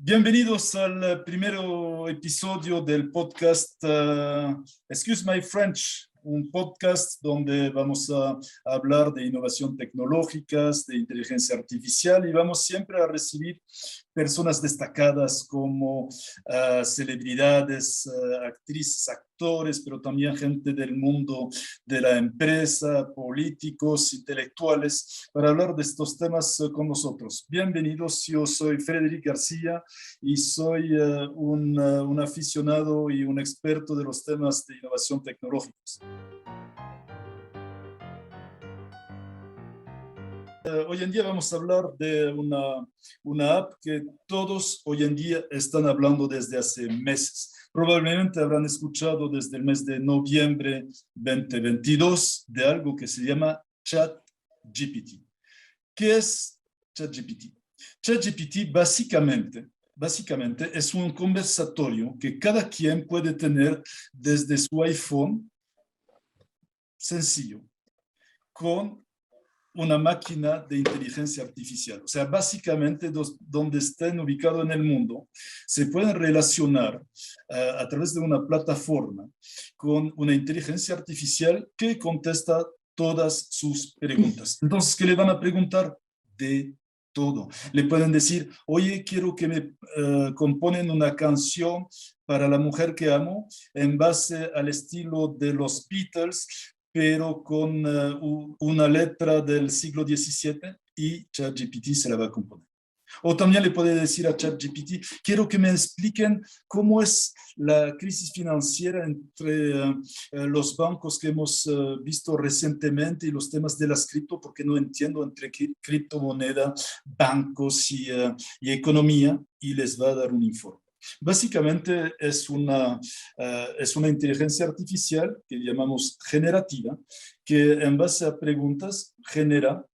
Bienvenidos al primer episodio del podcast Excuse My French, un podcast donde vamos a hablar de innovación tecnológica, de inteligencia artificial y vamos siempre a recibir personas destacadas como celebridades, actrices, actores, pero también gente del mundo de la empresa, políticos, intelectuales, para hablar de estos temas con nosotros. Bienvenidos, yo soy Frederic García y soy un aficionado y un experto de los temas de innovación tecnológica. Hoy en día vamos a hablar de una app que todos hoy en día están hablando desde hace meses. Probablemente habrán escuchado desde el mes de noviembre 2022 de algo que se llama ChatGPT. ¿Qué es ChatGPT? ChatGPT básicamente es un conversatorio que cada quien puede tener desde su iPhone sencillo con una máquina de inteligencia artificial. O sea, básicamente donde estén ubicados en el mundo, se pueden relacionar a través de una plataforma con una inteligencia artificial que contesta todas sus preguntas. Entonces, ¿qué le van a preguntar? De todo. Le pueden decir, oye, quiero que me componen una canción para la mujer que amo en base al estilo de los Beatles, pero con una letra del siglo XVII y ChatGPT se la va a componer. O también le puede decir a ChatGPT, quiero que me expliquen cómo es la crisis financiera entre los bancos que hemos visto recientemente y los temas de las cripto, porque no entiendo entre criptomoneda, bancos y economía, y les va a dar un informe. Básicamente es una inteligencia artificial que llamamos generativa, que en base a preguntas genera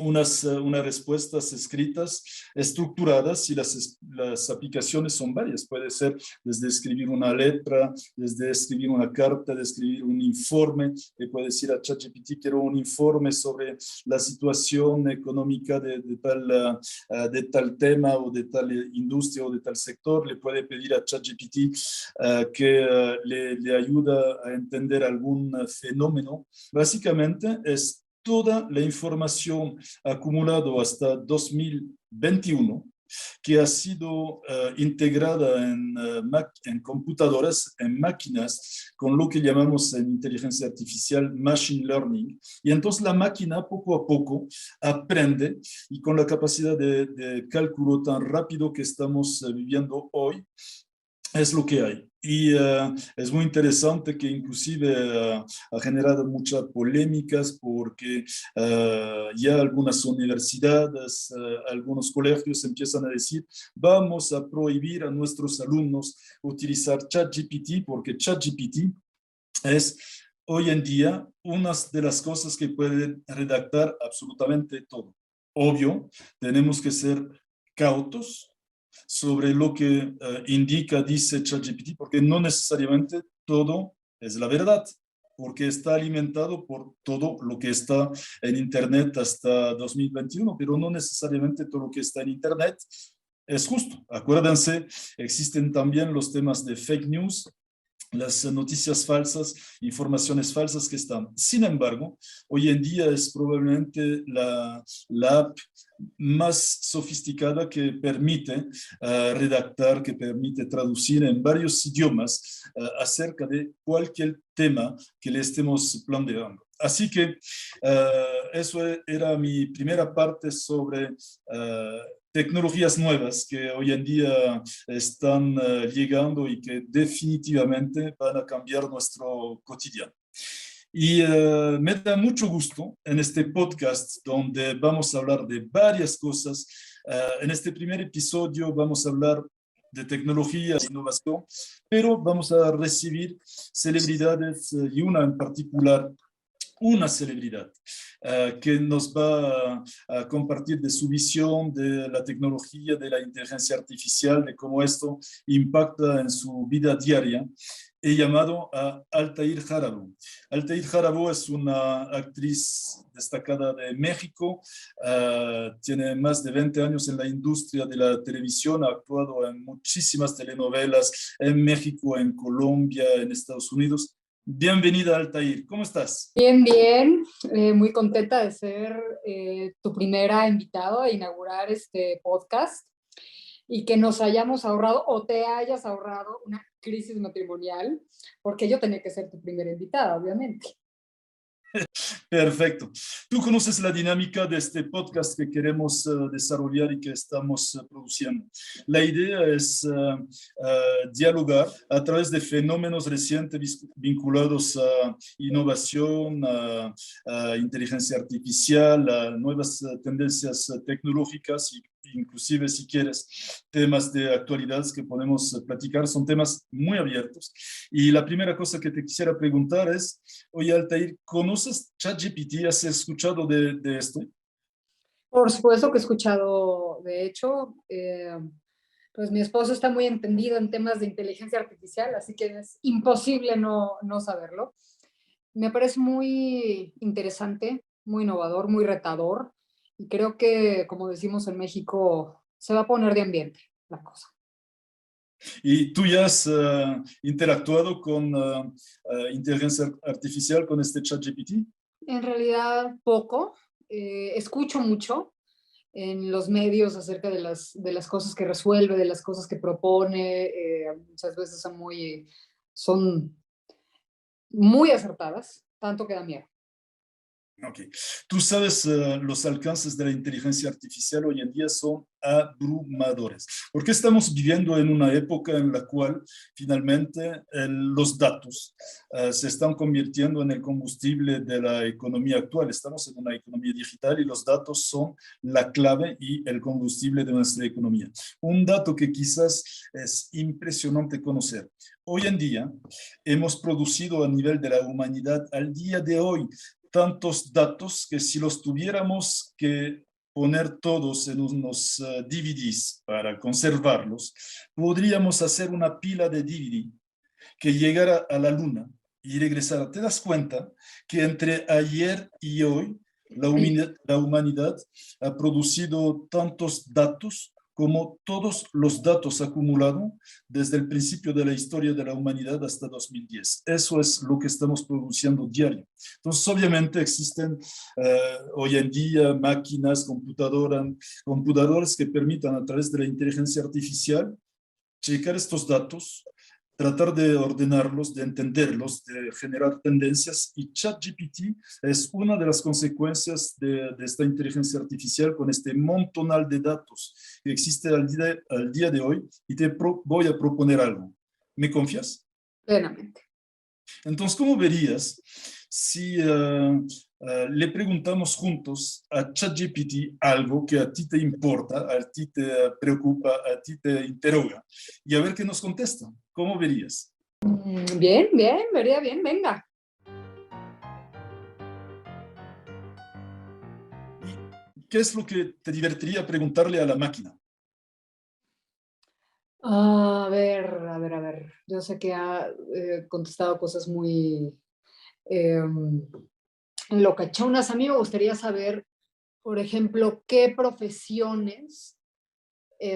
unas respuestas escritas, estructuradas, y las aplicaciones son varias. Puede ser desde escribir una letra, desde escribir una carta, de escribir un informe. Le puede decir a ChatGPT, quiero un informe sobre la situación económica de tal tema o de tal industria o de tal sector. Le puede pedir a ChatGPT que le ayuda a entender algún fenómeno. Básicamente es toda la información acumulada hasta 2021 que ha sido integrada en computadoras, en máquinas, con lo que llamamos en inteligencia artificial machine learning. Y entonces la máquina poco a poco aprende, y con la capacidad de cálculo tan rápido que estamos viviendo hoy, es lo que hay. Y es muy interesante que inclusive ha generado muchas polémicas porque ya algunas universidades, algunos colegios empiezan a decir, vamos a prohibir a nuestros alumnos utilizar ChatGPT, porque ChatGPT es hoy en día una de las cosas que puede redactar absolutamente todo. Obvio, tenemos que ser cautos sobre lo que dice ChatGPT, porque no necesariamente todo es la verdad, porque está alimentado por todo lo que está en Internet hasta 2021, pero no necesariamente todo lo que está en Internet es justo. Acuérdense, existen también los temas de fake news, las noticias falsas, informaciones falsas que están. Sin embargo, hoy en día es probablemente la app más sofisticada que permite redactar, que permite traducir en varios idiomas acerca de cualquier tema que le estemos planteando. Así que eso era mi primera parte sobre tecnologías nuevas que hoy en día están llegando y que definitivamente van a cambiar nuestro cotidiano. Y me da mucho gusto en este podcast donde vamos a hablar de varias cosas. En este primer episodio vamos a hablar de tecnología, de innovación, pero vamos a recibir celebridades y una en particular, una celebridad que nos va a compartir de su visión de la tecnología, de la inteligencia artificial, de cómo esto impacta en su vida diaria. he llamado a Altair Jarabo. Altair Jarabo es una actriz destacada de México, tiene más de 20 años en la industria de la televisión, ha actuado en muchísimas telenovelas en México, en Colombia, en Estados Unidos. Bienvenida, Altair, ¿cómo estás? Bien, bien, muy contenta de ser tu primera invitada a inaugurar este podcast y que nos hayamos ahorrado o te hayas ahorrado una crisis matrimonial, porque yo tenía que ser tu primera invitada, obviamente. Perfecto. Tú conoces la dinámica de este podcast que queremos desarrollar y que estamos produciendo. La idea es dialogar a través de fenómenos recientes vinculados a innovación, a inteligencia artificial, a nuevas tendencias tecnológicas y inclusive si quieres temas de actualidad que podemos platicar, son temas muy abiertos. Y la primera cosa que te quisiera preguntar es, oye Altair, ¿conoces ChatGPT? ¿Has escuchado de esto? Por supuesto que he escuchado, de hecho, pues mi esposo está muy entendido en temas de inteligencia artificial, así que es imposible no saberlo. Me parece muy interesante, muy innovador, muy retador y creo que, como decimos en México, se va a poner de ambiente la cosa. ¿Y tú ya has interactuado con inteligencia artificial, con este ChatGPT? En realidad, poco. Escucho mucho en los medios acerca de las cosas que resuelve, de las cosas que propone. Muchas veces son muy acertadas, tanto que da miedo. Ok. Tú sabes, los alcances de la inteligencia artificial hoy en día son abrumadores, porque estamos viviendo en una época en la cual finalmente los datos se están convirtiendo en el combustible de la economía actual. Estamos en una economía digital y los datos son la clave y el combustible de nuestra economía. Un dato que quizás es impresionante conocer. Hoy en día hemos producido a nivel de la humanidad al día de hoy tantos datos que si los tuviéramos que poner todos en unos DVDs para conservarlos, podríamos hacer una pila de DVD que llegara a la luna y regresara. ¿Te das cuenta que entre ayer y hoy la humanidad ha producido tantos datos como todos los datos acumulados desde el principio de la historia de la humanidad hasta 2010? Eso es lo que estamos produciendo diario. Entonces, obviamente existen hoy en día máquinas, computadoras que permitan a través de la inteligencia artificial checar estos datos, tratar de ordenarlos, de entenderlos, de generar tendencias, y ChatGPT es una de las consecuencias de esta inteligencia artificial con este montonal de datos que existe al día de hoy, y voy a proponer algo. ¿Me confías? Plenamente. Entonces, ¿cómo verías si le preguntamos juntos a ChatGPT algo que a ti te importa, a ti te preocupa, a ti te interroga, y a ver qué nos contesta? ¿Cómo verías? Bien, bien, vería bien, venga. ¿Y qué es lo que te divertiría preguntarle a la máquina? A ver, a ver, a ver. Yo sé que ha contestado cosas muy eh, locachonas. A mí me gustaría saber, por ejemplo, qué profesiones,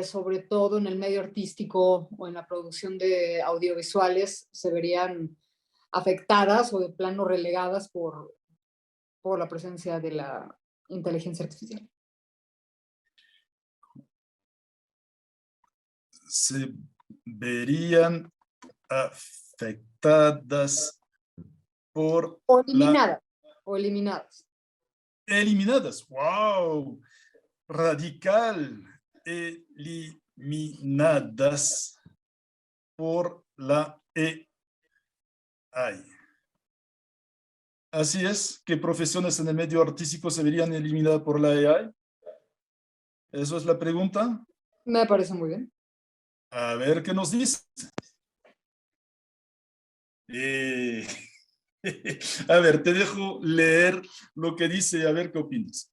sobre todo en el medio artístico o en la producción de audiovisuales, se verían afectadas o de plano relegadas por la presencia de la inteligencia artificial. Se verían afectadas por O la eliminadas, o eliminadas. eliminadas. ¡Wow! Radical. Eliminadas por la AI. Así es, ¿qué profesiones en el medio artístico se verían eliminadas por la AI? ¿Eso es la pregunta? Me parece muy bien. A ver qué nos dice. Eh, A ver, te dejo leer lo que dice, a ver qué opinas.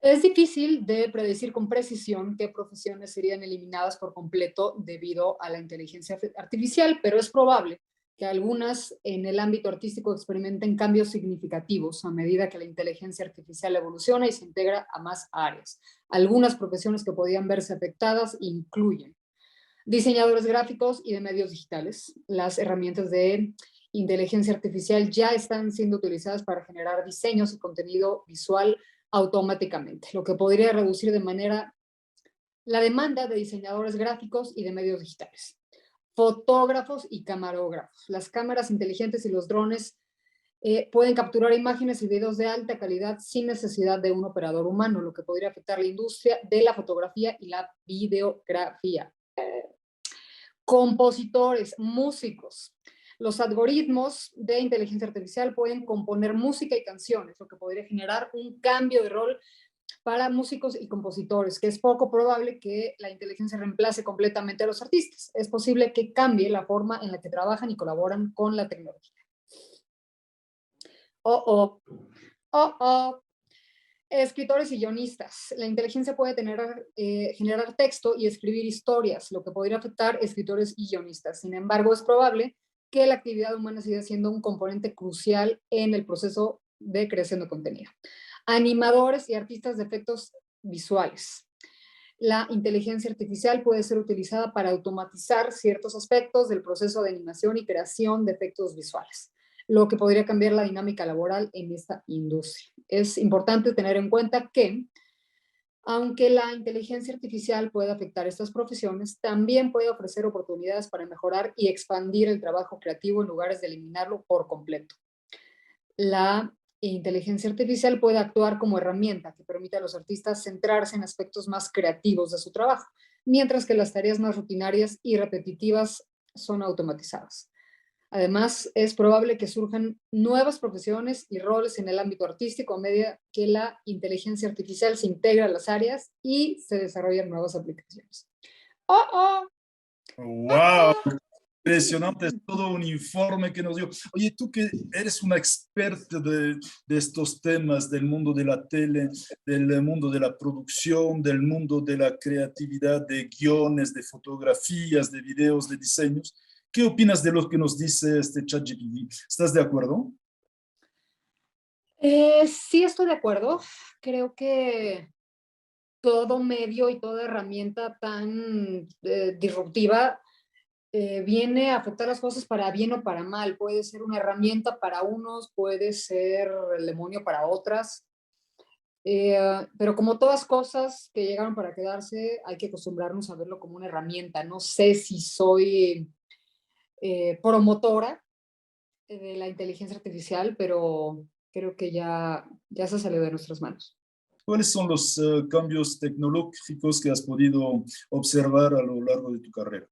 Es difícil de predecir con precisión qué profesiones serían eliminadas por completo debido a la inteligencia artificial, pero es probable que algunas en el ámbito artístico experimenten cambios significativos a medida que la inteligencia artificial evoluciona y se integra a más áreas. Algunas profesiones que podían verse afectadas incluyen diseñadores gráficos y de medios digitales. Las herramientas de inteligencia artificial ya están siendo utilizadas para generar diseños y contenido visual automáticamente, lo que podría reducir de manera la demanda de diseñadores gráficos y de medios digitales. Fotógrafos y camarógrafos. Las cámaras inteligentes y los drones pueden capturar imágenes y videos de alta calidad sin necesidad de un operador humano, lo que podría afectar la industria de la fotografía y la videografía. Compositores, músicos. Los algoritmos de inteligencia artificial pueden componer música y canciones, lo que podría generar un cambio de rol para músicos y compositores, que es poco probable que la inteligencia reemplace completamente a los artistas. Es posible que cambie la forma en la que trabajan y colaboran con la tecnología. Oh, oh, oh, oh. Escritores y guionistas. La inteligencia puede generar texto y escribir historias, lo que podría afectar a escritores y guionistas. Sin embargo, es probable que la actividad humana siga siendo un componente crucial en el proceso de creación de contenido. Animadores y artistas de efectos visuales. La inteligencia artificial puede ser utilizada para automatizar ciertos aspectos del proceso de animación y creación de efectos visuales, lo que podría cambiar la dinámica laboral en esta industria. Es importante tener en cuenta que, aunque la inteligencia artificial puede afectar estas profesiones, también puede ofrecer oportunidades para mejorar y expandir el trabajo creativo en lugares de eliminarlo por completo. La inteligencia artificial puede actuar como herramienta que permite a los artistas centrarse en aspectos más creativos de su trabajo, mientras que las tareas más rutinarias y repetitivas son automatizadas. Además, es probable que surjan nuevas profesiones y roles en el ámbito artístico a medida que la inteligencia artificial se integra a las áreas y se desarrollan nuevas aplicaciones. ¡Oh, oh! ¡Wow! Impresionante, es todo un informe que nos dio. Oye, tú que eres una experta de estos temas, del mundo de la tele, del mundo de la producción, del mundo de la creatividad, de guiones, de fotografías, de videos, de diseños, ¿qué opinas de lo que nos dice este ChatGPT? ¿Estás de acuerdo? Sí, estoy de acuerdo. Creo que todo medio y toda herramienta tan disruptiva viene a afectar las cosas para bien o para mal. Puede ser una herramienta para unos, puede ser el demonio para otras. Pero como todas cosas que llegaron para quedarse, hay que acostumbrarnos a verlo como una herramienta. No sé si soy promotora de la inteligencia artificial, pero creo que ya se salió de nuestras manos. ¿Cuáles son los cambios tecnológicos que has podido observar a lo largo de tu carrera?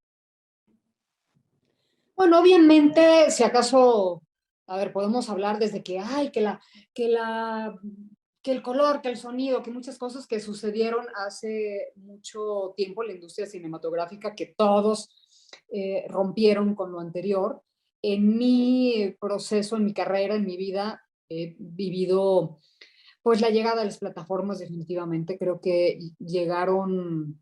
Bueno, obviamente, si acaso, a ver, podemos hablar desde que, ay, que la, que el color, que el sonido, que muchas cosas que sucedieron hace mucho tiempo en la industria cinematográfica, que todos rompieron con lo anterior. En mi proceso, en mi carrera, en mi vida, he vivido pues la llegada de las plataformas definitivamente. Creo que llegaron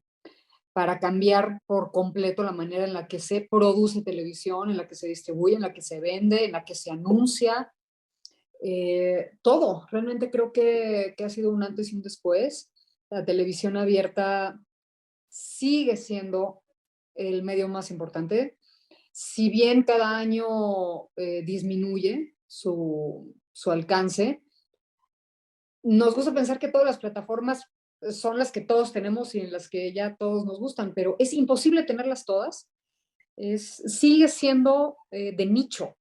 para cambiar por completo la manera en la que se produce televisión, en la que se distribuye, en la que se vende, en la que se anuncia, todo. Realmente creo que ha sido un antes y un después. La televisión abierta sigue siendo el medio más importante. Si bien cada año disminuye su alcance, nos gusta pensar que todas las plataformas son las que todos tenemos y en las que ya todos nos gustan, pero es imposible tenerlas todas. Sigue siendo de nicho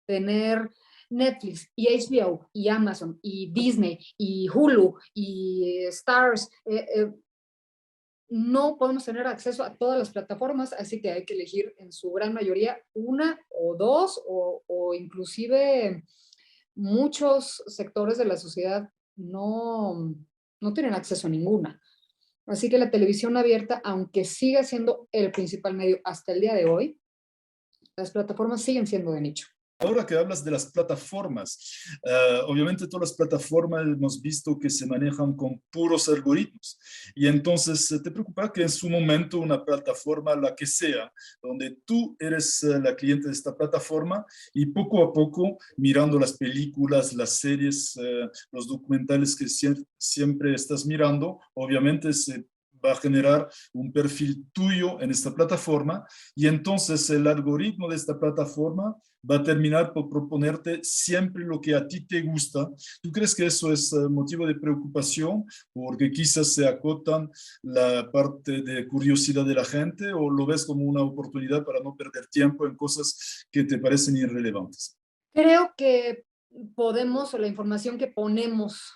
tener Netflix y HBO y Amazon y Disney y Hulu y Stars. No podemos tener acceso a todas las plataformas, así que hay que elegir en su gran mayoría una o dos o inclusive muchos sectores de la sociedad no tienen acceso a ninguna. Así que la televisión abierta, aunque siga siendo el principal medio hasta el día de hoy, las plataformas siguen siendo de nicho. Ahora que hablas de las plataformas, obviamente todas las plataformas hemos visto que se manejan con puros algoritmos y entonces te preocupa que en su momento una plataforma, la que sea, donde tú eres la cliente de esta plataforma y poco a poco mirando las películas, las series, los documentales que siempre estás mirando, obviamente se va a generar un perfil tuyo en esta plataforma y entonces el algoritmo de esta plataforma va a terminar por proponerte siempre lo que a ti te gusta. ¿Tú crees que eso es motivo de preocupación porque quizás se acotan la parte de curiosidad de la gente o lo ves como una oportunidad para no perder tiempo en cosas que te parecen irrelevantes? Creo que podemos, o la información que ponemos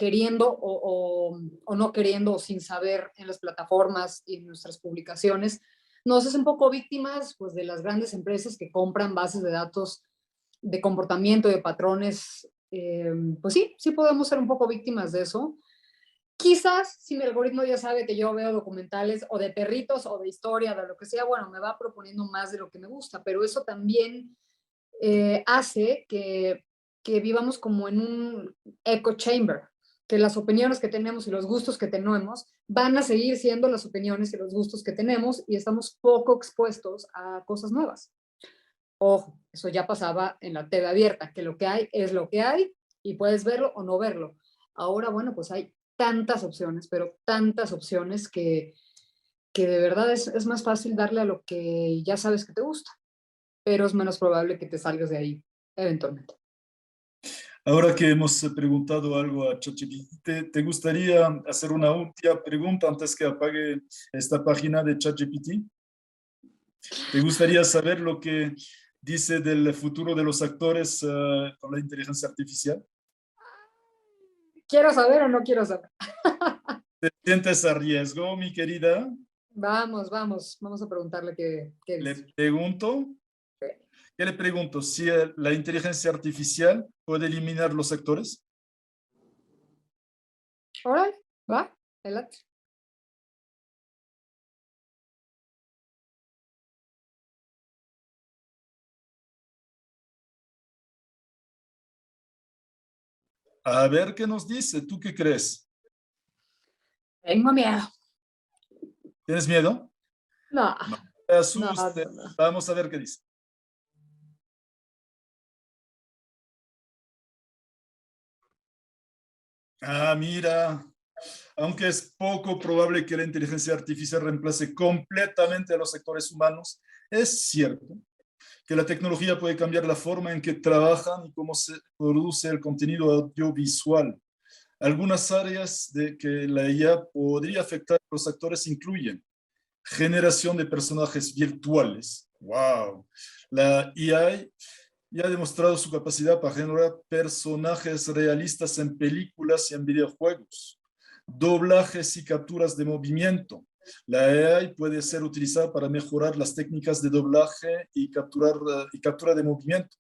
queriendo o no queriendo o sin saber en las plataformas y en nuestras publicaciones, nos hacen un poco víctimas pues, de las grandes empresas que compran bases de datos de comportamiento, de patrones. Pues sí, sí podemos ser un poco víctimas de eso. Quizás si mi algoritmo ya sabe que yo veo documentales o de perritos o de historia, de lo que sea, bueno, me va proponiendo más de lo que me gusta, pero eso también hace que vivamos como en un echo chamber, que las opiniones que tenemos y los gustos que tenemos van a seguir siendo las opiniones y los gustos que tenemos y estamos poco expuestos a cosas nuevas. Ojo, eso ya pasaba en la TV abierta, que lo que hay es lo que hay y puedes verlo o no verlo. Ahora, bueno, pues hay tantas opciones, pero tantas opciones que de verdad es más fácil darle a lo que ya sabes que te gusta, pero es menos probable que te salgas de ahí eventualmente. Ahora que hemos preguntado algo a ChatGPT, ¿te gustaría hacer una última pregunta antes que apague esta página de ChatGPT? ¿Te gustaría saber lo que dice del futuro de los actores con la inteligencia artificial? ¿Quiero saber o no quiero saber? ¿Te sientes a riesgo, mi querida? Vamos a preguntarle qué Le dice. pregunto, ¿qué le pregunto? Si la inteligencia artificial puede eliminar los actores. Órale, va, adelante. A ver qué nos dice. ¿Tú qué crees? Tengo miedo. ¿Tienes miedo? No, No te no, asustes. no, no. Vamos a ver qué dice. Ah, mira, aunque es poco probable que la inteligencia artificial reemplace completamente a los sectores humanos, es cierto que la tecnología puede cambiar la forma en que trabajan y cómo se produce el contenido audiovisual. Algunas áreas de que la IA podría afectar a los actores incluyen generación de personajes virtuales. ¡Wow! La IA ya ha demostrado su capacidad para generar personajes realistas en películas y en videojuegos, doblajes y capturas de movimiento. La AI puede ser utilizada para mejorar las técnicas de doblaje y captura de movimiento.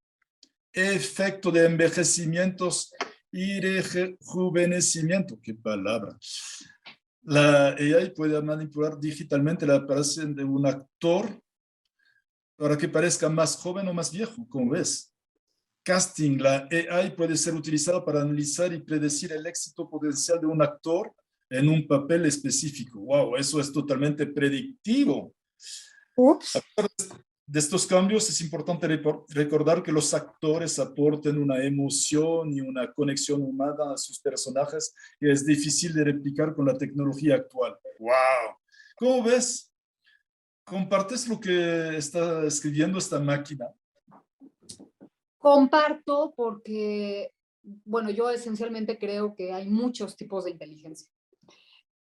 Efecto de envejecimientos y rejuvenecimiento. ¿Qué palabra? La AI puede manipular digitalmente la aparición de un actor para que parezca más joven o más viejo, como ves. Casting, la AI puede ser utilizada para analizar y predecir el éxito potencial de un actor en un papel específico. Wow, eso es totalmente predictivo. Ups. De estos cambios es importante recordar que los actores aporten una emoción y una conexión humana a sus personajes que es difícil de replicar con la tecnología actual. Wow. ¿Cómo ves? ¿Compartes lo que está escribiendo esta máquina? Comparto porque, bueno, yo esencialmente creo que hay muchos tipos de inteligencia.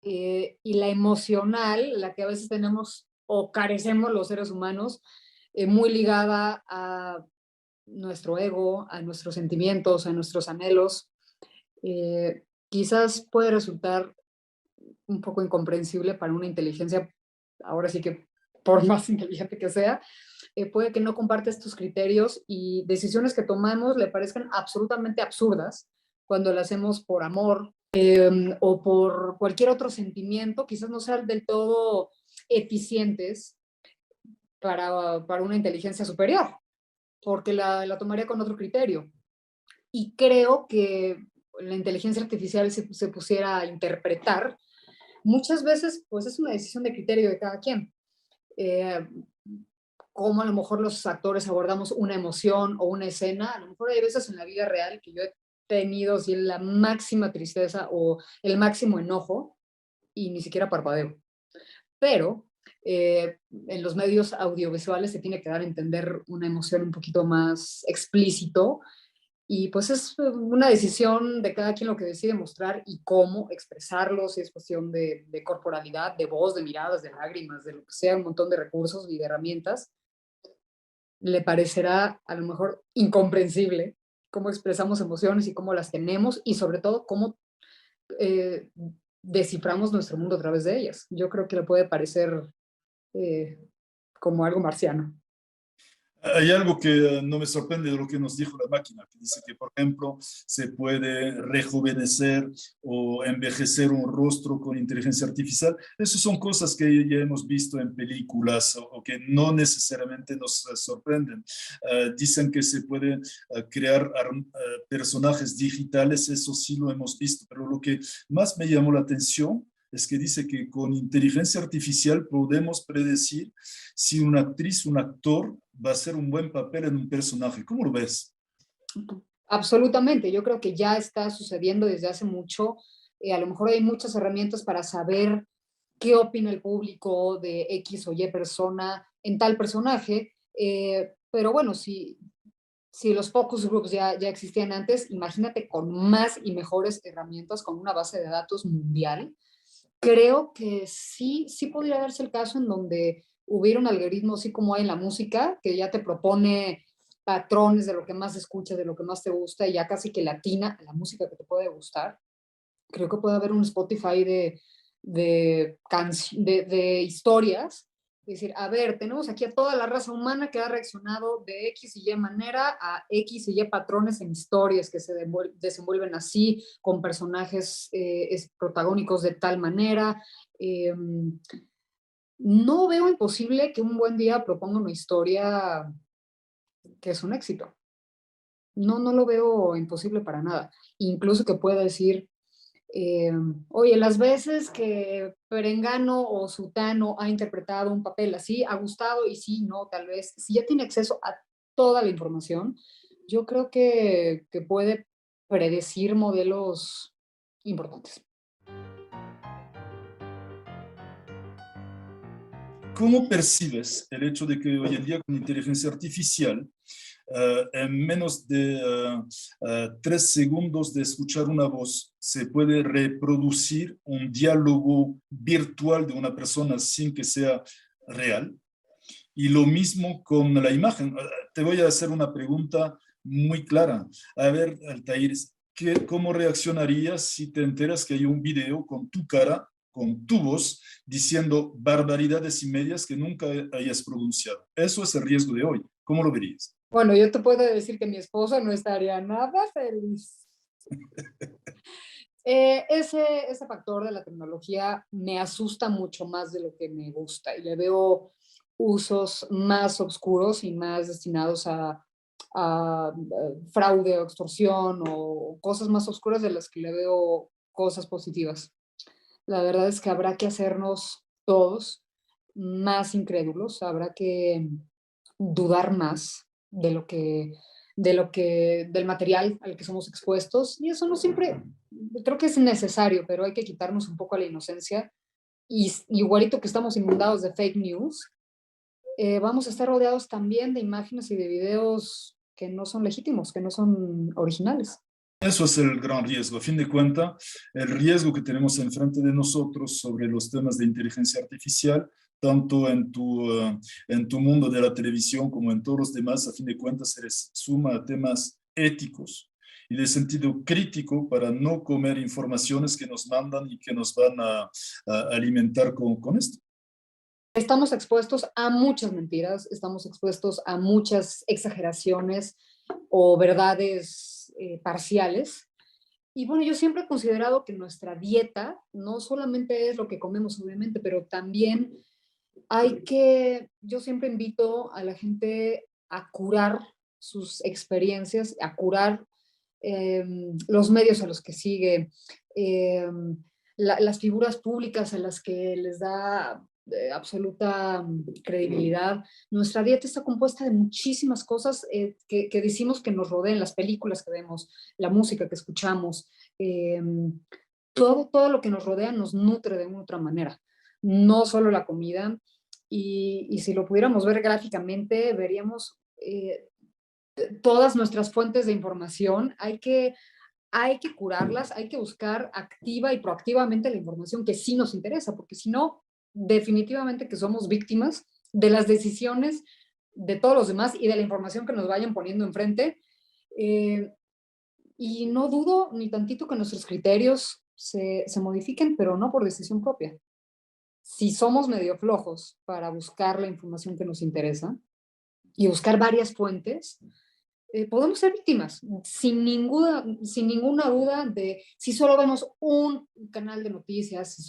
Y la emocional, la que a veces tenemos o carecemos los seres humanos, muy ligada a nuestro ego, a nuestros sentimientos, a nuestros anhelos, quizás puede resultar un poco incomprensible para una inteligencia, ahora sí que por más inteligente que sea, puede que no comparte estos criterios y decisiones que tomamos le parezcan absolutamente absurdas cuando las hacemos por amor o por cualquier otro sentimiento, quizás no sean del todo eficientes para una inteligencia superior. porque la tomaría con otro criterio. Y creo que la inteligencia artificial se pusiera a interpretar, muchas veces pues es una decisión de criterio de cada quien. Eh, Cómo a lo mejor los actores abordamos una emoción o una escena, a lo mejor hay veces en la vida real que yo he tenido así, la máxima tristeza o el máximo enojo y ni siquiera parpadeo. Pero en los medios audiovisuales se tiene que dar a entender una emoción un poquito más explícito y pues es una decisión de cada quien lo que decide mostrar y cómo expresarlo, si es cuestión de corporalidad, de voz, de miradas, de lágrimas, de lo que sea, un montón de recursos y de herramientas. Le parecerá a lo mejor incomprensible cómo expresamos emociones y cómo las tenemos y sobre todo cómo eh, desciframos nuestro mundo a través de ellas. Yo creo que le puede parecer eh, como algo marciano. Hay algo que no me sorprende de lo que nos dijo la máquina, que dice que, por ejemplo, se puede rejuvenecer o envejecer un rostro con inteligencia artificial. Esas son cosas que ya hemos visto en películas o que no necesariamente nos sorprenden. Dicen que se puede crear personajes digitales, eso sí lo hemos visto, pero lo que más me llamó la atención es que dice que con inteligencia artificial podemos predecir si una actriz, un actor va a hacer un buen papel en un personaje. ¿Cómo lo ves? Absolutamente, yo creo que ya está sucediendo desde hace mucho. A lo mejor hay muchas herramientas para saber qué opina el público de X o Y persona en tal personaje, pero bueno, si los focus groups ya existían antes, imagínate con más y mejores herramientas, con una base de datos mundial. Creo que sí podría darse el caso en donde hubiera un algoritmo, así como hay en la música, que ya te propone patrones de lo que más escuchas, de lo que más te gusta, y ya casi que latina a la música que te puede gustar. Creo que puede haber un Spotify de historias. Es decir, a ver, tenemos aquí a toda la raza humana que ha reaccionado de X y Y manera a X y Y patrones en historias que se desenvuelven así, con personajes protagónicos de tal manera. Eh, no veo imposible que un buen día proponga una historia que es un éxito. No lo veo imposible para nada. Incluso que pueda decir, eh, oye, las veces que Perengano o Sutano ha interpretado un papel así, ha gustado y sí, no, tal vez, si ya tiene acceso a toda la información, yo creo que puede predecir modelos importantes. ¿Cómo percibes el hecho de que hoy en día con inteligencia artificial, en menos de 3 segundos de escuchar una voz, se puede reproducir un diálogo virtual de una persona sin que sea real? Y lo mismo con la imagen. Te voy a hacer una pregunta muy clara. A ver, Altair, ¿cómo reaccionarías si te enteras que hay un video con tu cara, con tu voz, diciendo barbaridades y medias que nunca hayas pronunciado? Eso es el riesgo de hoy. ¿Cómo lo verías? Bueno, yo te puedo decir que mi esposo no estaría nada feliz. Ese factor de la tecnología me asusta mucho más de lo que me gusta y le veo usos más oscuros y más destinados a fraude o extorsión o cosas más oscuras de las que le veo cosas positivas. La verdad es que habrá que hacernos todos más incrédulos, habrá que dudar más del material al que somos expuestos, y eso no siempre, creo que es necesario, pero hay que quitarnos un poco la inocencia, y igualito que estamos inundados de fake news, vamos a estar rodeados también de imágenes y de videos que no son legítimos, que no son originales. Eso es el gran riesgo. A fin de cuentas, el riesgo que tenemos enfrente de nosotros sobre los temas de inteligencia artificial, tanto en tu mundo de la televisión como en todos los demás, a fin de cuentas, se les suma a temas éticos y de sentido crítico para no comer informaciones que nos mandan y que nos van a alimentar con esto. Estamos expuestos a muchas mentiras, estamos expuestos a muchas exageraciones o verdades parciales. Y bueno, yo siempre he considerado que nuestra dieta no solamente es lo que comemos, obviamente, pero también yo siempre invito a la gente a curar sus experiencias, a curar los medios a los que sigue, las figuras públicas a las que les da absoluta credibilidad. Nuestra dieta está compuesta de muchísimas cosas que decimos que nos rodean, las películas que vemos, la música que escuchamos, todo lo que nos rodea nos nutre de una u otra manera, no solo la comida. Y si lo pudiéramos ver gráficamente, veríamos todas nuestras fuentes de información. Hay que curarlas, hay que buscar activa y proactivamente la información que sí nos interesa, porque si no, definitivamente que somos víctimas de las decisiones de todos los demás y de la información que nos vayan poniendo enfrente. Y no dudo ni tantito que nuestros criterios se modifiquen, pero no por decisión propia. Si somos medio flojos para buscar la información que nos interesa y buscar varias fuentes, podemos ser víctimas, sin ninguna duda de si solo vemos un canal de noticias, si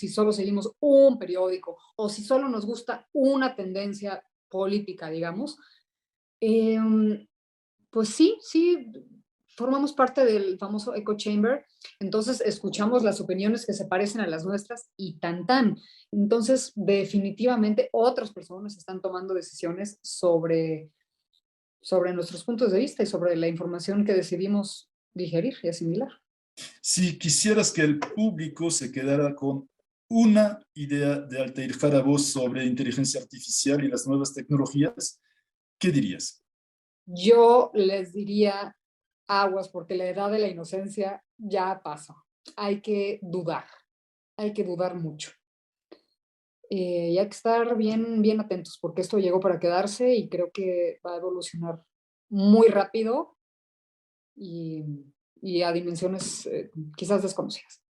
solo seguimos un periódico o si solo nos gusta una tendencia política, digamos, eh, pues sí, formamos parte del famoso echo chamber, entonces escuchamos las opiniones que se parecen a las nuestras y tan tan. Entonces, definitivamente otras personas están tomando decisiones sobre nuestros puntos de vista y sobre la información que decidimos digerir y asimilar. Si quisieras que el público se quedara con una idea de Altair Jarabó sobre inteligencia artificial y las nuevas tecnologías, ¿qué dirías? Yo les diría aguas, porque la edad de la inocencia ya pasa. Hay que dudar mucho. Y hay que estar bien atentos, porque esto llegó para quedarse y creo que va a evolucionar muy rápido y, y a dimensiones quizás desconocidas.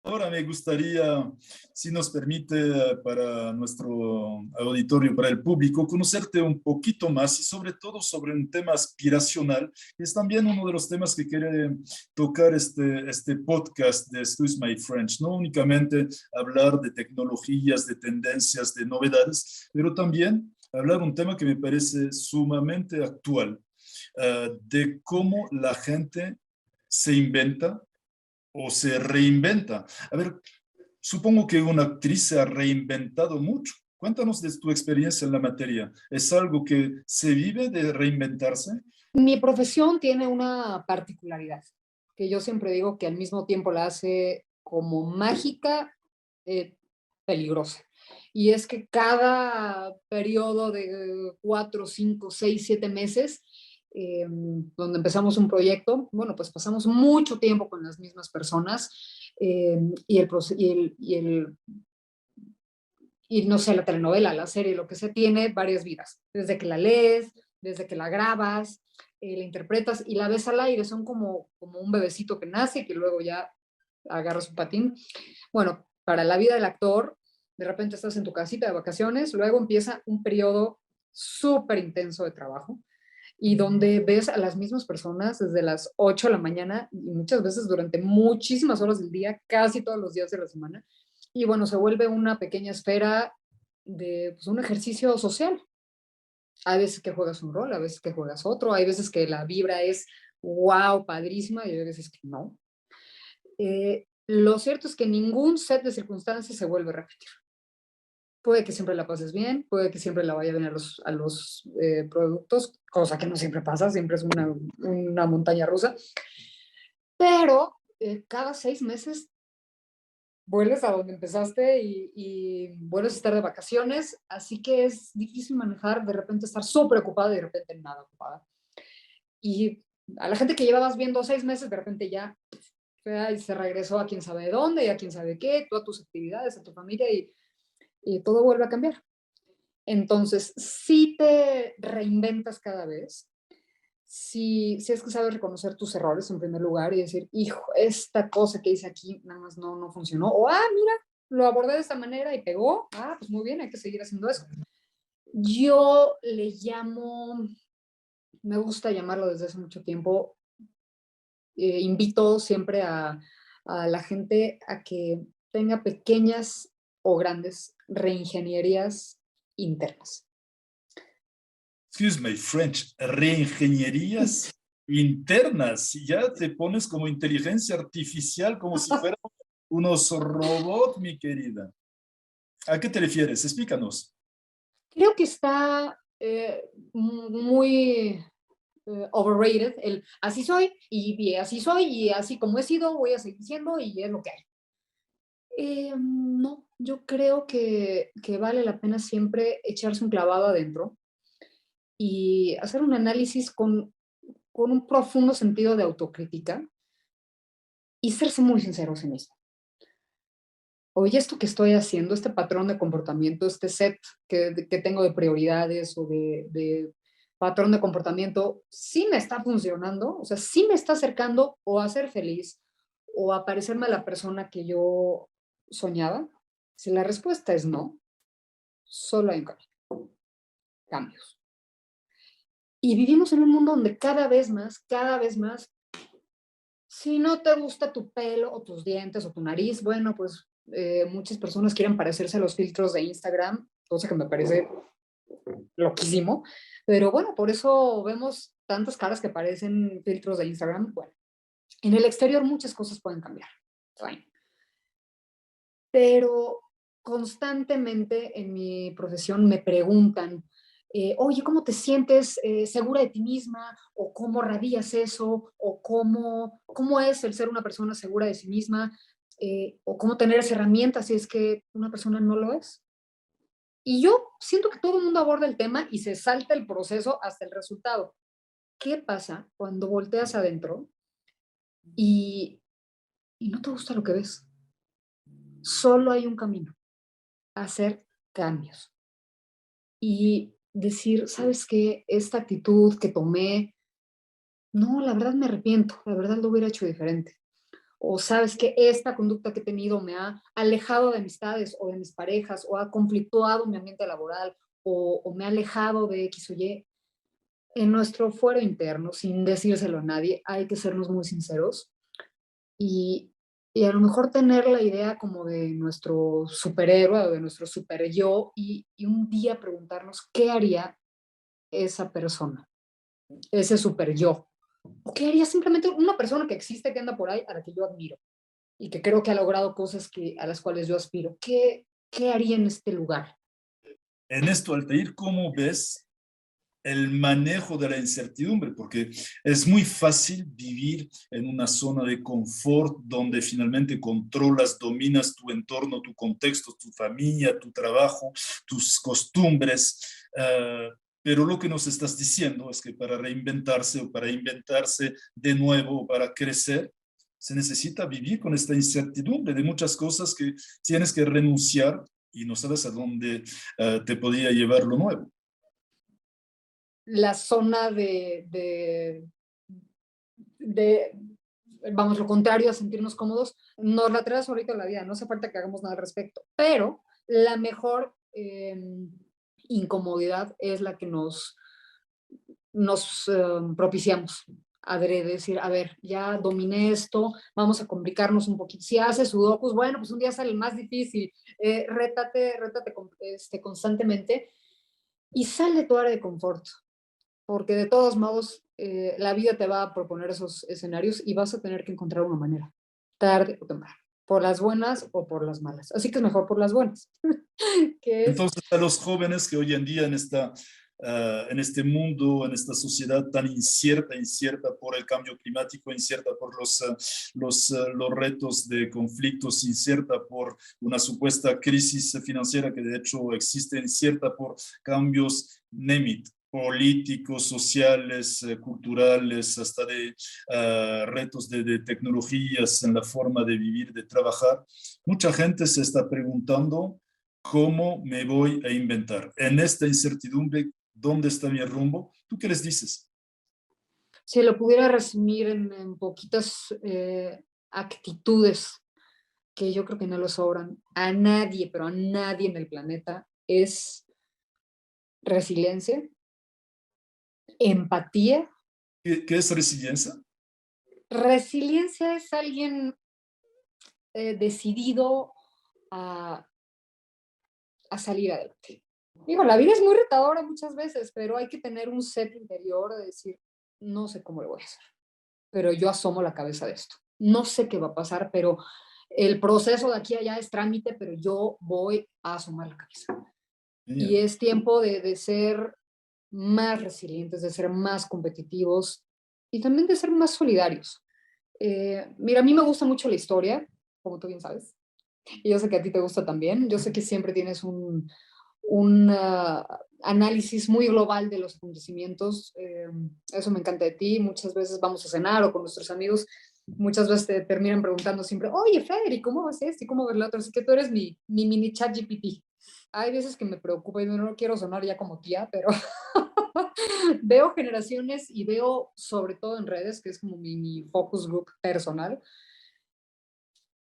Ahora me gustaría, si nos permite, para nuestro auditorio, para el público, conocerte un poquito más y sobre todo sobre un tema aspiracional, que es también uno de los temas que quiere tocar este podcast de Excuse My French. No únicamente hablar de tecnologías, de tendencias, de novedades, pero también hablar un tema que me parece sumamente actual, de cómo la gente se inventa o se reinventa. A ver, supongo que una actriz se ha reinventado mucho. Cuéntanos de tu experiencia en la materia. ¿Es algo que se vive de reinventarse? Mi profesión tiene una particularidad, que yo siempre digo que al mismo tiempo la hace como mágica, eh, peligrosa. Y es que cada periodo de 4, 5, 6, 7 meses, donde empezamos un proyecto, bueno, pues pasamos mucho tiempo con las mismas personas y, y no sé, la telenovela, la serie, lo que se tiene varias vidas, desde que la lees, desde que la grabas, la interpretas y la ves al aire, son como un bebecito que nace y que luego ya agarra su patín. Bueno, para la vida del actor, de repente estás en tu casita de vacaciones, luego empieza un periodo súper intenso de trabajo y donde ves a las mismas personas desde las 8 de la mañana y muchas veces durante muchísimas horas del día, casi todos los días de la semana. Y bueno, se vuelve una pequeña esfera de pues, un ejercicio social. Hay veces que juegas un rol, hay veces que juegas otro, hay veces que la vibra es wow, padrísima, y hay veces que no. Lo cierto es que ningún set de circunstancias se vuelve a repetir. Puede que siempre la pases bien, puede que siempre la vaya bien a los productos, cosa que no siempre pasa, siempre es una montaña rusa, pero cada 6 meses vuelves a donde empezaste y vuelves a estar de vacaciones, así que es difícil manejar, de repente estar súper ocupada y de repente nada ocupada. Y a la gente que llevabas viendo 6 meses, de repente ya y se regresó a quién sabe dónde y a quién sabe qué, tú a tus actividades, a tu familia y todo vuelve a cambiar. Entonces, si te reinventas cada vez, si es que sabes reconocer tus errores en primer lugar y decir, hijo, esta cosa que hice aquí nada más no funcionó, o mira, lo abordé de esta manera y pegó, pues muy bien, hay que seguir haciendo eso. Yo le llamo, me gusta llamarlo desde hace mucho tiempo, invito siempre a la gente a que tenga pequeñas o grandes reingenierías internas. excuse my French, reingenierías internas, y ya te pones como inteligencia artificial, como si fueran unos robots, mi querida. ¿A qué te refieres? Explícanos. Creo que está muy overrated, el así soy y así soy y así como he sido voy a seguir siendo y es lo que hay. No, yo creo que vale la pena siempre echarse un clavado adentro y hacer un análisis con un profundo sentido de autocrítica y serse muy sincero a sí mismo. Oye, esto que estoy haciendo, este patrón de comportamiento, este set que tengo de prioridades o de patrón de comportamiento, ¿sí me está funcionando? O sea, ¿sí me está acercando o a ser feliz o a parecerme a la persona que yo soñaba? Si la respuesta es no, solo hay un cambio, cambios. Y vivimos en un mundo donde cada vez más, si no te gusta tu pelo o tus dientes o tu nariz, bueno, pues muchas personas quieren parecerse a los filtros de Instagram, cosa que me parece loquísimo, pero bueno, por eso vemos tantas caras que parecen filtros de Instagram. Bueno, en el exterior muchas cosas pueden cambiar, bueno, pero constantemente en mi profesión me preguntan, oye, ¿cómo te sientes segura de ti misma? ¿O cómo radias eso? ¿O cómo es el ser una persona segura de sí misma? ¿O cómo tener esa herramienta si es que una persona no lo es? Y yo siento que todo el mundo aborda el tema y se salta el proceso hasta el resultado. ¿Qué pasa cuando volteas adentro y, y no te gusta lo que ves? Solo hay un camino, hacer cambios. Y decir, ¿sabes qué? Esta actitud que tomé, no, la verdad me arrepiento, la verdad lo hubiera hecho diferente. O sabes que esta conducta que he tenido me ha alejado de amistades o de mis parejas, o ha conflictuado mi ambiente laboral, o me ha alejado de X o Y. En nuestro fuero interno, sin decírselo a nadie, hay que sernos muy sinceros y, y a lo mejor tener la idea como de nuestro superhéroe o de nuestro super yo y un día preguntarnos qué haría esa persona, ese super yo. ¿O qué haría simplemente una persona que existe, que anda por ahí, a la que yo admiro y que creo que ha logrado cosas a las cuales yo aspiro? ¿Qué haría en este lugar? En esto, Altair, ¿cómo ves el manejo de la incertidumbre? Porque es muy fácil vivir en una zona de confort donde finalmente controlas, dominas tu entorno, tu contexto, tu familia, tu trabajo, tus costumbres. Pero lo que nos estás diciendo es que para reinventarse o para inventarse de nuevo o para crecer, se necesita vivir con esta incertidumbre de muchas cosas que tienes que renunciar y no sabes a dónde te podría llevar lo nuevo. La zona de, vamos, lo contrario a sentirnos cómodos, nos la traes ahorita la vida, no hace falta que hagamos nada al respecto, pero la mejor incomodidad es la que nos propiciamos. Adrede, decir, a ver, ya dominé esto, vamos a complicarnos un poquito. Si haces sudokus, bueno, pues un día sale el más difícil, rétate constantemente y sal de tu área de confort, porque de todos modos la vida te va a proponer esos escenarios y vas a tener que encontrar una manera, tarde o temprano, por las buenas o por las malas. Así que es mejor por las buenas, que es, Entonces, a los jóvenes que hoy en día en este mundo, en esta sociedad tan incierta, incierta por el cambio climático, incierta por los retos de conflictos, incierta por una supuesta crisis financiera que de hecho existe, incierta por cambios, name it, políticos, sociales, culturales, hasta de retos de tecnologías en la forma de vivir, de trabajar. Mucha gente se está preguntando ¿cómo me voy a inventar? En esta incertidumbre, ¿dónde está mi rumbo? ¿Tú qué les dices? si lo pudiera resumir en poquitas actitudes que yo creo que no lo sobran a nadie, pero a nadie en el planeta, es resiliencia, empatía. ¿Qué es resiliencia? Resiliencia es alguien decidido a, a salir adelante. Digo, la vida es muy retadora muchas veces, pero hay que tener un set interior de decir, no sé cómo lo voy a hacer, pero yo asomo la cabeza de esto. No sé qué va a pasar, pero el proceso de aquí a allá es trámite, pero yo voy a asomar la cabeza. Y Genial. es tiempo de ser más resilientes, de ser más competitivos y también de ser más solidarios. Mira, a mí me gusta mucho la historia, como tú bien sabes, y yo sé que a ti te gusta también. Yo sé que siempre tienes un análisis muy global de los acontecimientos. Eso me encanta de ti. Muchas veces vamos a cenar o con nuestros amigos, muchas veces te terminan preguntando siempre, oye, Fer, ¿y cómo ves esto? ¿Y cómo ves lo otro? Así que tú eres mi mini chat GPT. Hay veces que me preocupa y no quiero sonar ya como tía, pero veo generaciones y veo, sobre todo en redes, que es como mi focus group personal,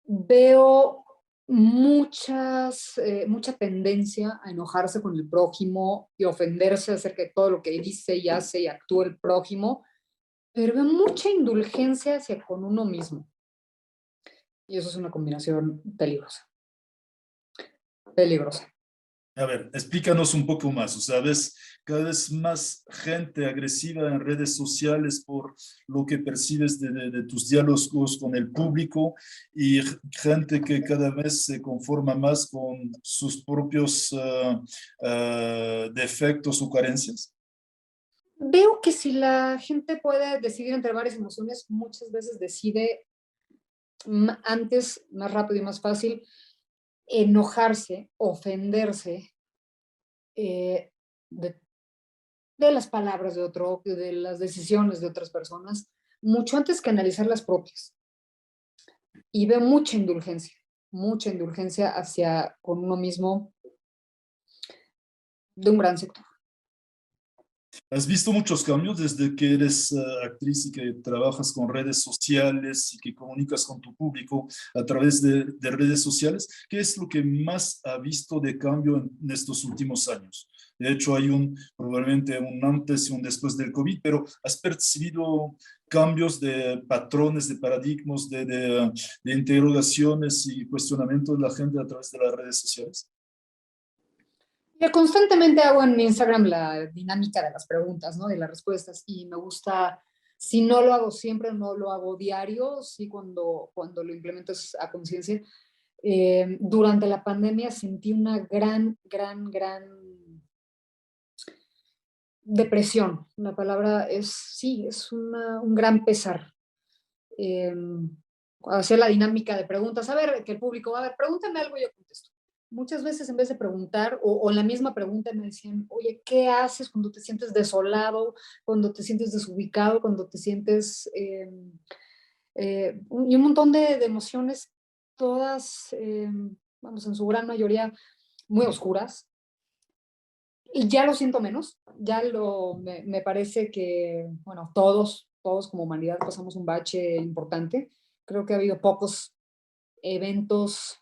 veo mucha tendencia a enojarse con el prójimo y ofenderse acerca de todo lo que dice y hace y actúa el prójimo, pero veo mucha indulgencia hacia con uno mismo. Y eso es una combinación peligrosa, peligrosa. A ver, explícanos un poco más. O sea, ves cada vez más gente agresiva en redes sociales por lo que percibes de tus diálogos con el público y gente que cada vez se conforma más con sus propios defectos o carencias. Veo que si la gente puede decidir entre varias emociones, muchas veces decide antes, más rápido y más fácil, enojarse, ofenderse eh, de, de las palabras de otro, de las decisiones de otras personas, mucho antes que analizar las propias. Y veo mucha indulgencia hacia con uno mismo de un gran sector. ¿Has visto muchos cambios desde que eres actriz y que trabajas con redes sociales y que comunicas con tu público a través de redes sociales? ¿Qué es lo que más ha visto de cambio en estos últimos años? De hecho, hay probablemente un antes y un después del COVID, pero ¿has percibido cambios de patrones, de paradigmas, de interrogaciones y cuestionamientos de la gente a través de las redes sociales? Yo constantemente hago en Instagram la dinámica de las preguntas, ¿no? De las respuestas y me gusta, si no lo hago siempre, no lo hago diario, sí cuando lo implemento es a conciencia. Durante la pandemia sentí una gran depresión. La palabra es, sí, es un gran pesar. Eh, Hacer la dinámica de preguntas, a ver, que el público va a ver, pregúntame algo y yo contesto. Muchas veces en vez de preguntar, o en la misma pregunta me decían, oye, ¿qué haces cuando te sientes desolado, cuando te sientes desubicado, cuando te sientes... y un montón de emociones, todas, vamos, en su gran mayoría, muy oscuras. Y ya lo siento menos, me parece que, bueno, todos como humanidad pasamos un bache importante. Creo que ha habido pocos eventos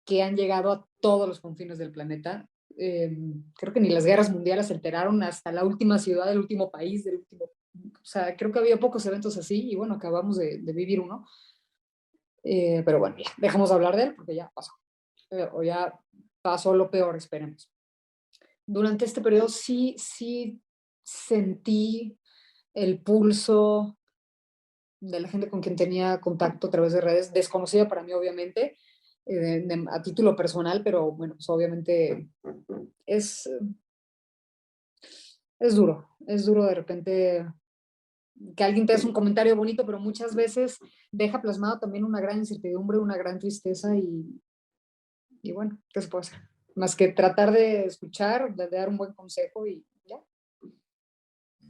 que han llegado a todos los confines del planeta. Creo que ni las guerras mundiales se alteraron hasta la última ciudad, del último país, del último... O sea, creo que ha habido pocos eventos así y bueno, acabamos de vivir uno. Pero bueno, ya, dejamos de hablar de él porque ya pasó. O ya pasó lo peor, esperemos. Durante este periodo sí sentí el pulso de la gente con quien tenía contacto a través de redes, desconocida para mí obviamente, a título personal, pero bueno, pues obviamente es, es duro de repente que alguien te hace un comentario bonito, pero muchas veces deja plasmado también una gran incertidumbre, una gran tristeza y bueno, ¿qué se puede hacer? Más que tratar de escuchar, de dar un buen consejo y ya.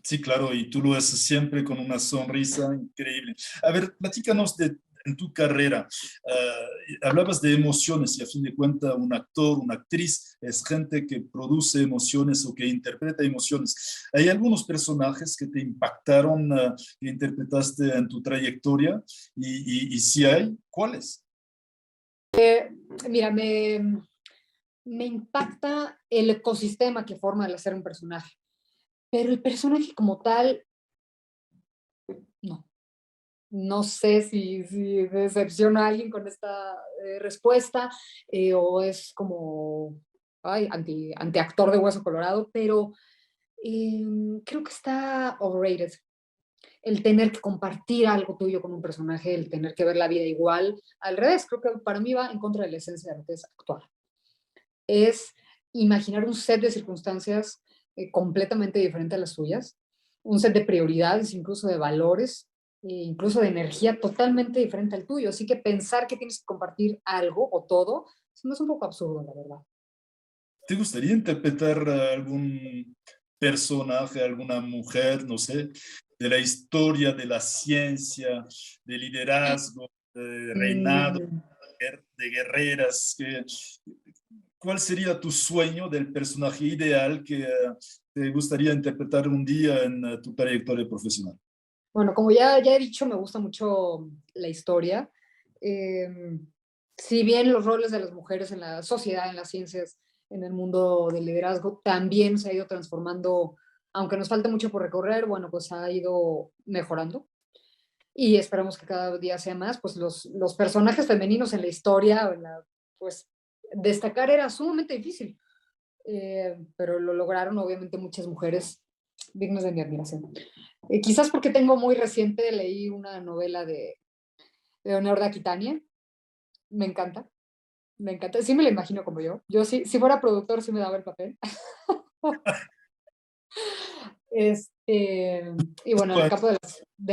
Sí, claro, y tú lo haces siempre con una sonrisa increíble. A ver, platícanos en tu carrera. Hablabas de emociones y a fin de cuentas un actor, una actriz es gente que produce emociones o que interpreta emociones. ¿Hay algunos personajes que te impactaron, que interpretaste en tu trayectoria? Y si hay, ¿cuáles? Mira, me impacta el ecosistema que forma el hacer un personaje, pero el personaje como tal, no. No sé si decepciona a alguien con esta respuesta o es como ay, antiactor de Hueso Colorado, pero creo que está overrated. El tener que compartir algo tuyo con un personaje, el tener que ver la vida igual. Al revés, creo que para mí va en contra de la esencia de lo que es actuar. Es imaginar un set de circunstancias completamente diferente a las tuyas, un set de prioridades, incluso de valores, incluso de energía totalmente diferente al tuyo. Así que pensar que tienes que compartir algo o todo, eso no es un poco absurdo, la verdad. ¿Te gustaría interpretar a algún personaje, alguna mujer, no sé, de la historia de la ciencia, de liderazgo, de reinado, Mm, de guerreras? ¿Cuál sería tu sueño del personaje ideal que te gustaría interpretar un día en tu trayectoria profesional? bueno, como ya he dicho, me gusta mucho la historia. Eh, si bien los roles de las mujeres en la sociedad, en las ciencias, en el mundo del liderazgo, también se ha ido transformando, aunque nos falta mucho por recorrer, bueno, pues ha ido mejorando y esperamos que cada día sea más, pues los personajes femeninos en la historia, pues destacar era sumamente difícil, pero lo lograron obviamente muchas mujeres dignas de mi admiración. Quizás porque tengo muy reciente, leí una novela de Leonor de Aquitania, me encanta, me encanta, sí me la imagino como yo. Yo sí, si fuera productor sí me daba el papel. Este, y bueno, en el En campo de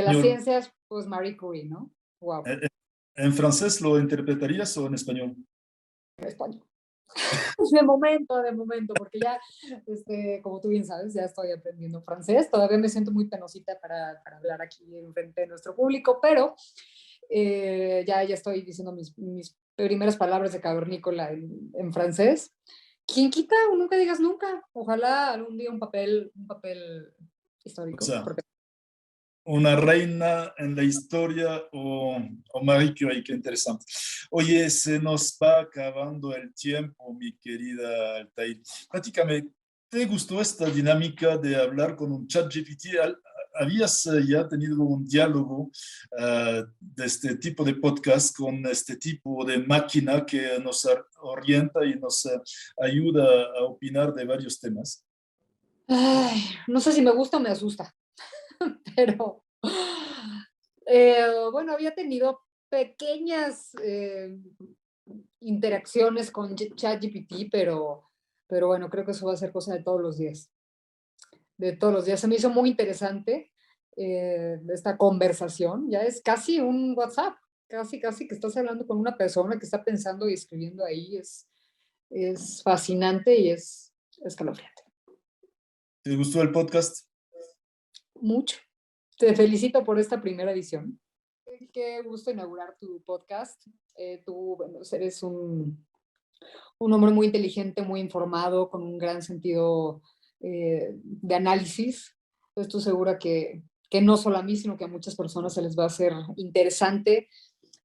las español, ciencias, pues Marie Curie, ¿no? Wow, eh, ¿en francés lo interpretarías o en español? español. De momento, porque ya, como tú bien sabes, ya estoy aprendiendo francés. Todavía me siento muy penosita para hablar aquí en frente de nuestro público, pero ya estoy diciendo mis primeras palabras de cavernícola en francés. ¿Quién quita o nunca digas nunca? Ojalá algún día un papel O histórico. sea, una reina en la historia o Marie Curie, qué interesante. Oye, se nos va acabando el tiempo, mi querida Altair. Prácticamente, ¿te gustó esta dinámica de hablar con un chat GPT? ¿Habías ya tenido un diálogo de este tipo de podcast con este tipo de máquina que nos orienta y nos ayuda a opinar de varios temas? Ay, no sé si me gusta o me asusta, pero bueno, había tenido pequeñas interacciones con ChatGPT, pero bueno, creo que eso va a ser cosa de todos los días. De todos los días. Se me hizo muy interesante esta conversación. Ya es casi un WhatsApp, casi que estás hablando con una persona que está pensando y escribiendo ahí. Es fascinante y es escalofriante. ¿Te gustó el podcast? Mucho. Te felicito por esta primera edición. Qué gusto inaugurar tu podcast. Tú bueno, eres un hombre muy inteligente, muy informado, con un gran sentido de análisis. Estoy segura que no solo a mí, sino que a muchas personas se les va a hacer interesante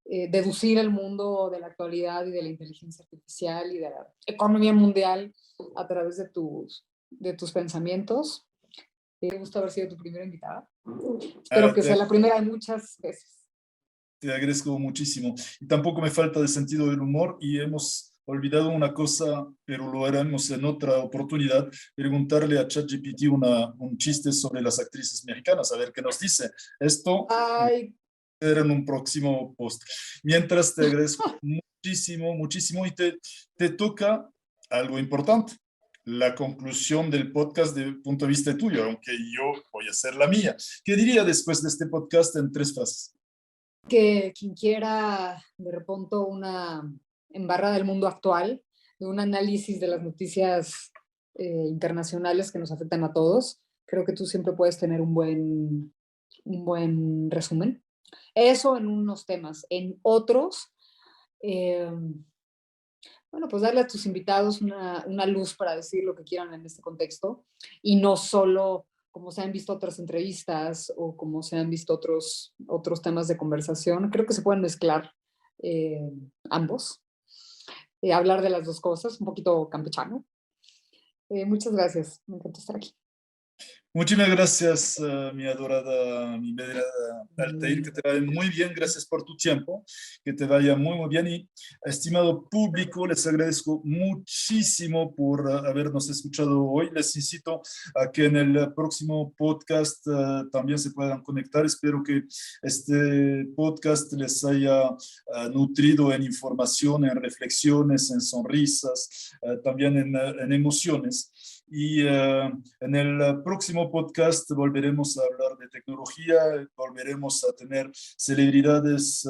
deducir el mundo de la actualidad y de la inteligencia artificial y de la economía mundial a través de tus pensamientos. Me gusta haber sido tu primera invitada. Espero Ah, que sea la primera de muchas veces. te agradezco muchísimo. Y tampoco me falta de sentido del humor y hemos olvidado una cosa, pero lo haremos en otra oportunidad, preguntarle a ChatGPT un chiste sobre las actrices mexicanas, a ver qué nos dice. Esto Ay, era en un próximo post. Mientras te agradezco muchísimo, muchísimo y te toca algo importante. La conclusión del podcast de punto de vista tuyo, aunque yo voy a hacer la mía. ¿Qué diría después de este podcast en 3 frases? que quien quiera de repente una embarrada del mundo actual, de un análisis de las noticias internacionales que nos afectan a todos, creo que tú siempre puedes tener un buen resumen. Eso en unos temas. En otros, eh, bueno, pues darle a tus invitados una luz para decir lo que quieran en este contexto y no solo como se han visto otras entrevistas o como se han visto otros temas de conversación. Creo que se pueden mezclar eh, ambos, hablar de las dos cosas, un poquito campechano. Muchas gracias, me encanta estar aquí. Muchísimas gracias, mi adorada, mi venerada Altair, que te vaya muy bien, gracias por tu tiempo, que te vaya muy, muy bien. Y, estimado público, les agradezco muchísimo por habernos escuchado hoy. Les incito a que en el próximo podcast también se puedan conectar. Espero que este podcast les haya nutrido en información, en reflexiones, en sonrisas, también en emociones. Y en el próximo podcast volveremos a hablar de tecnología, volveremos a tener celebridades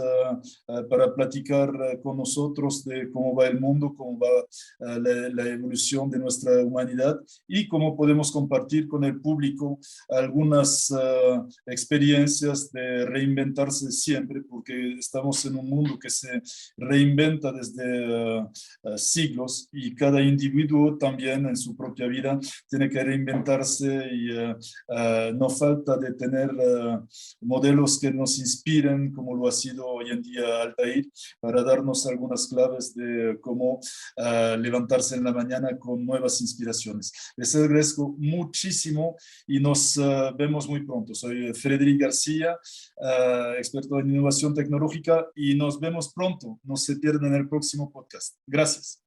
para platicar con nosotros de cómo va el mundo, cómo va la evolución de nuestra humanidad y cómo podemos compartir con el público algunas experiencias de reinventarse siempre, porque estamos en un mundo que se reinventa desde siglos y cada individuo también en su propia vida tiene que reinventarse y no falta de tener modelos que nos inspiren, como lo ha sido hoy en día Altair, para darnos algunas claves de cómo levantarse en la mañana con nuevas inspiraciones. Les agradezco muchísimo y nos vemos muy pronto. Soy Frederic García, experto en innovación tecnológica y nos vemos pronto. No se pierdan el próximo podcast. Gracias.